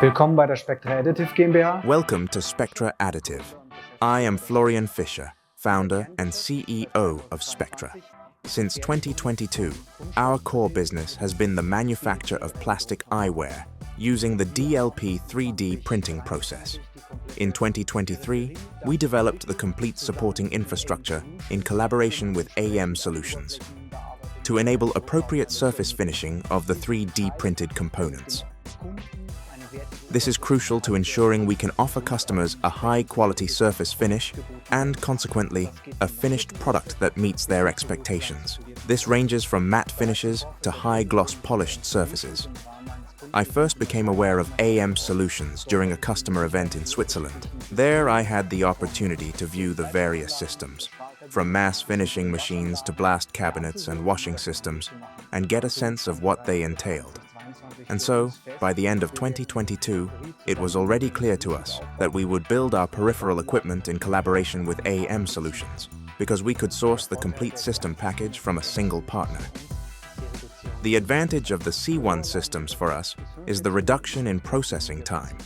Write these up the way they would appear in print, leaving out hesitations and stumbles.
Willkommen bei der Spectra Additive GmbH. Welcome to Spectra Additive. I am Florian Fischer, founder and CEO of Spectra. Since 2022, our core business has been the manufacture of plastic eyewear using the DLP 3D printing process. In 2023, we developed the complete supporting infrastructure in collaboration with AM Solutions to enable appropriate surface finishing of the 3D printed components. This is crucial to ensuring we can offer customers a high-quality surface finish and, consequently, a finished product that meets their expectations. This ranges from matte finishes to high-gloss polished surfaces. I first became aware of AM Solutions during a customer event in Switzerland. There I had the opportunity to view the various systems, from mass finishing machines to blast cabinets and washing systems, and get a sense of what they entailed. And so, by the end of 2022, it was already clear to us that we would build our peripheral equipment in collaboration with AM Solutions, because we could source the complete system package from a single partner. The advantage of the C1 systems for us is the reduction in processing time.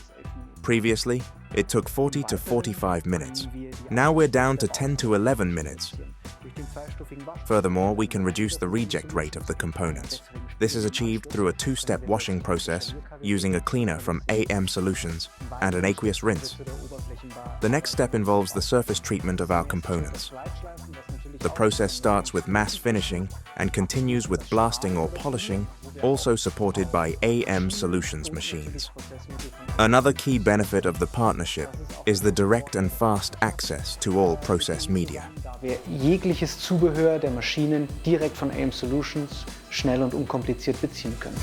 Previously, it took 40 to 45 minutes. Now we're down to 10 to 11 minutes. Furthermore, we can reduce the reject rate of the components. This is achieved through a two-step washing process using a cleaner from AM Solutions and an aqueous rinse. The next step involves the surface treatment of our components. The process starts with mass finishing and continues with blasting or polishing, also supported by AM Solutions machines. Another key benefit of the partnership is the direct and fast access to all process media. Wir jegliches Zubehör der Maschinen direkt von AM Solutions schnell und unkompliziert beziehen können.